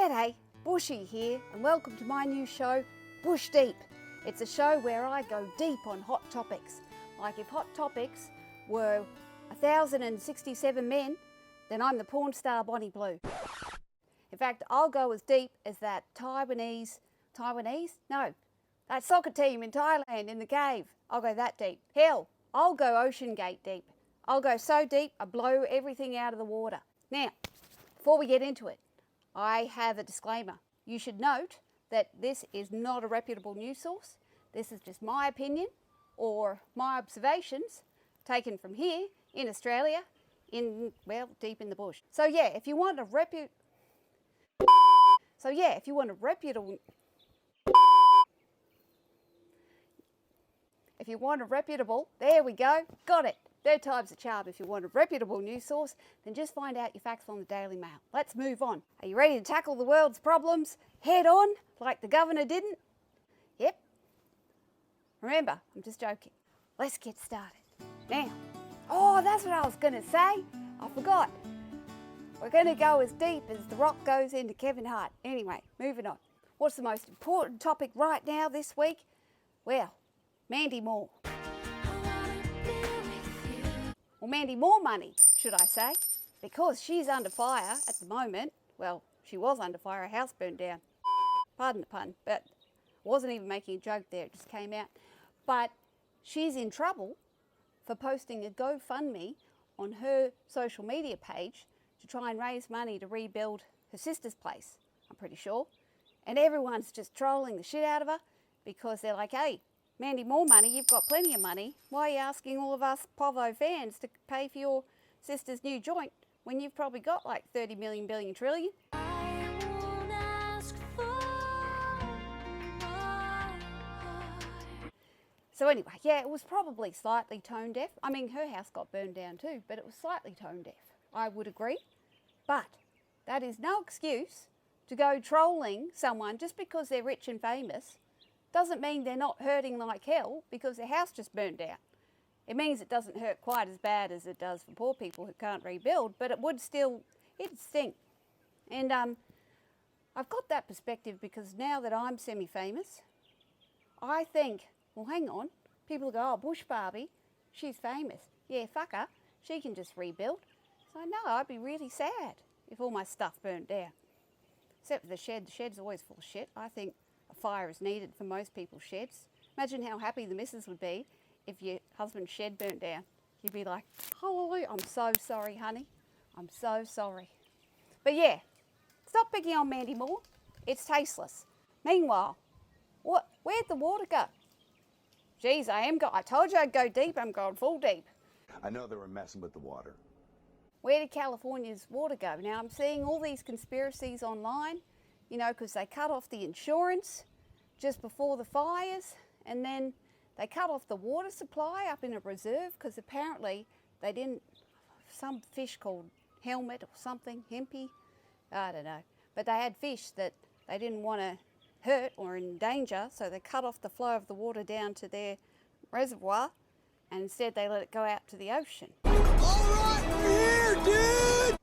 G'day, Bushie here, and welcome to my new show, Bush Deep. It's a show where I go deep on hot topics. Like if hot topics were 1,067 men, then I'm the porn star Bonnie Blue. In fact, I'll go as deep as that Taiwanese? No, that soccer team in Thailand in the cave. I'll go that deep. Hell, I'll go Ocean Gate deep. I'll go so deep, I blow everything out of the water. Now, before we get into it, I have a disclaimer. You should note that this is not a reputable news source. This is just my opinion or my observations taken from here in Australia, deep in the bush. So yeah, if you want a reputable, there we go, got it. Third time's a charm. If you want a reputable news source, then just find out your facts on the Daily Mail. Let's move on. Are you ready to tackle the world's problems head on, like the governor didn't? Yep. Remember, I'm just joking. Let's get started. Now, that's what I was going to say. I forgot. We're going to go as deep as The Rock goes into Kevin Hart. Anyway, moving on. What's the most important topic right now this week? Well, Mandy Moore. Or Mandy Moore money, should I say, because she's under fire at the moment. Well, she was under fire, her house burned down. Pardon the pun, but I wasn't even making a joke there, it just came out. But she's in trouble for posting a GoFundMe on her social media page to try and raise money to rebuild her sister's place, I'm pretty sure. And everyone's just trolling the shit out of her because they're like, hey, Mandy Moore money, you've got plenty of money. Why are you asking all of us Povo fans to pay for your sister's new joint when you've probably got like 30 million, billion, trillion? So anyway, yeah, it was probably slightly tone deaf. I mean, her house got burned down too, but it was slightly tone deaf, I would agree. But that is no excuse to go trolling someone just because they're rich and famous. Doesn't mean they're not hurting like hell because their house just burned down. It means it doesn't hurt quite as bad as it does for poor people who can't rebuild, but it would still, it'd stink. And I've got that perspective because now that I'm semi-famous, I think, well, hang on, people go, oh, Bush Barbie, she's famous. Yeah, fuck her, she can just rebuild. So no, I'd be really sad if all my stuff burnt down. Except for the shed. The shed's always full of shit. I think a fire is needed for most people's sheds. Imagine how happy the missus would be if your husband's shed burnt down. You'd be like, hallelujah, I'm so sorry, honey. I'm so sorry. But yeah, stop picking on Mandy Moore. It's tasteless. Meanwhile, where'd the water go? Geez, I told you I'd go deep. I'm going full deep. I know they were messing with the water. Where did California's water go? Now, I'm seeing all these conspiracies online, you know, because they cut off the insurance just before the fires, and then they cut off the water supply up in a reserve because apparently they didn't, some fish called helmet or something, hempy, I don't know, but they had fish that they didn't want to hurt or in danger, so they cut off the flow of the water down to their reservoir, and instead they let it go out to the ocean. All right, we're here, dude!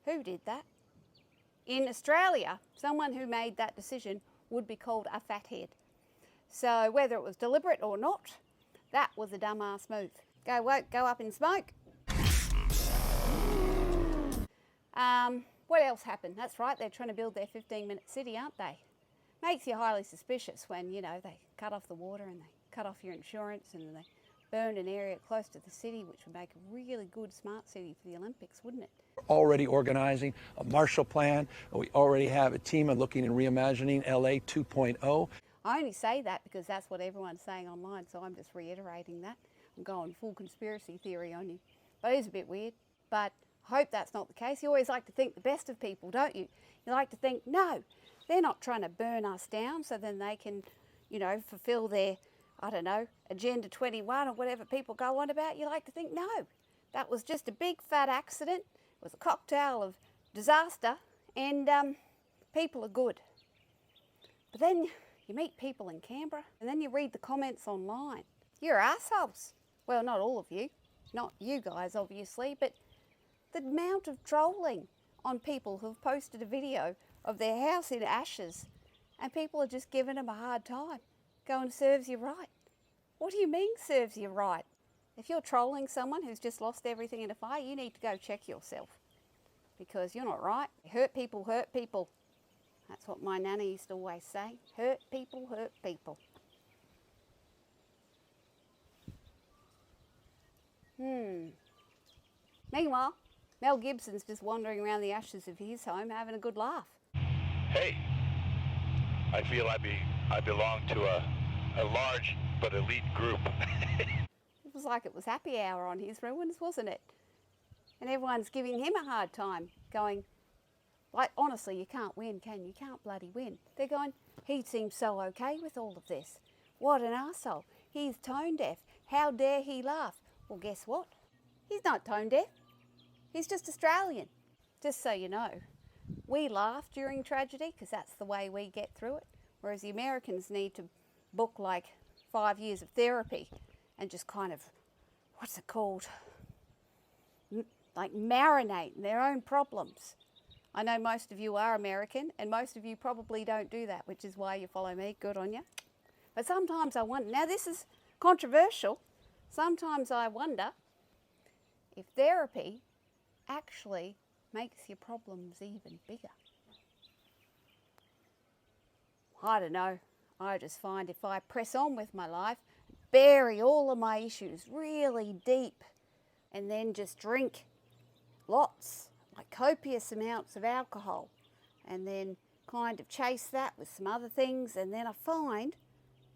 Who did that? In Australia, someone who made that decision would be called a fathead. So whether it was deliberate or not, that was a dumbass move. Go up in smoke. What else happened? That's right, they're trying to build their 15-minute city, aren't they? Makes you highly suspicious when, you know, they cut off the water and they cut off your insurance and they burned an area close to the city, which would make a really good smart city for the Olympics, wouldn't it? Already organizing a Marshall Plan. We already have a team looking and reimagining LA 2.0. I only say that because that's what everyone's saying online, so I'm just reiterating that. I'm going full conspiracy theory on you. But it is a bit weird, but I hope that's not the case. You always like to think the best of people, don't you? You like to think, no, they're not trying to burn us down so then they can, you know, fulfill their, I don't know, Agenda 21 or whatever people go on about. You like to think, no, that was just a big fat accident. It was a cocktail of disaster and people are good. But then you meet people in Canberra and then you read the comments online. You're assholes. Well, not all of you. Not you guys, obviously, but the amount of trolling on people who've posted a video of their house in ashes, and people are just giving them a hard time, going, serves you right. What do you mean serves you right? If you're trolling someone who's just lost everything in a fire, you need to go check yourself, because you're not right. Hurt people, hurt people. That's what my nana used to always say. Hurt people, hurt people. Meanwhile, Mel Gibson's just wandering around the ashes of his home having a good laugh. Hey, I feel I belong to a large but elite group. It was like it was happy hour on his ruins, wasn't it? And everyone's giving him a hard time, going, like, honestly, you can't win, can you? You can't bloody win. They're going, he seems so okay with all of this. What an arsehole. He's tone deaf. How dare he laugh? Well, guess what? He's not tone deaf. He's just Australian. Just so you know, we laugh during tragedy because that's the way we get through it, whereas the Americans need to book like 5 years of therapy and just kind of, what's it called? Like marinate in their own problems. I know most of you are American and most of you probably don't do that, which is why you follow me. Good on you. But sometimes I wonder, now this is controversial, sometimes I wonder if therapy actually makes your problems even bigger. I don't know. I just find if I press on with my life, bury all of my issues really deep, and then just drink lots, like copious amounts of alcohol, and then kind of chase that with some other things, and then I find,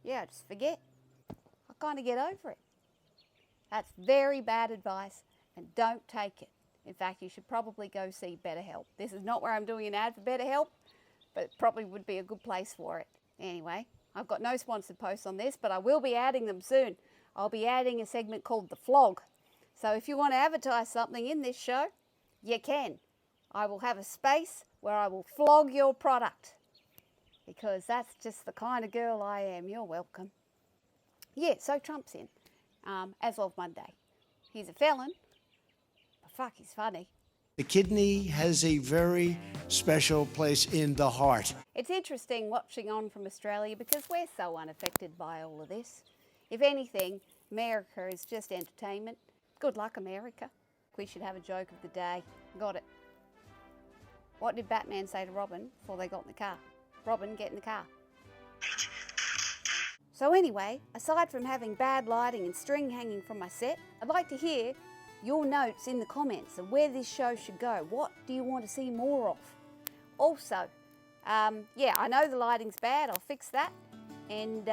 yeah, just forget. I kind of get over it. That's very bad advice, and don't take it. In fact, you should probably go see BetterHelp. This is not where I'm doing an ad for BetterHelp, but it probably would be a good place for it. Anyway, I've got no sponsored posts on this, but I will be adding them soon. I'll be adding a segment called The Flog. So if you want to advertise something in this show, you can. I will have a space where I will flog your product, because that's just the kind of girl I am. You're welcome. Yeah, so Trump's in as of Monday. He's a felon. Fuck, he's funny. The kidney has a very special place in the heart. It's interesting watching on from Australia because we're so unaffected by all of this. If anything, America is just entertainment. Good luck, America. We should have a joke of the day. Got it. What did Batman say to Robin before they got in the car? Robin, get in the car. So anyway, aside from having bad lighting and string hanging from my set, I'd like to hear your notes in the comments of where this show should go. What do you want to see more of? Also, yeah, I know the lighting's bad. I'll fix that. And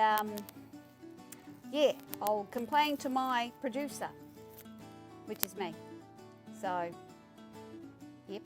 yeah, I'll complain to my producer, which is me. So, yep.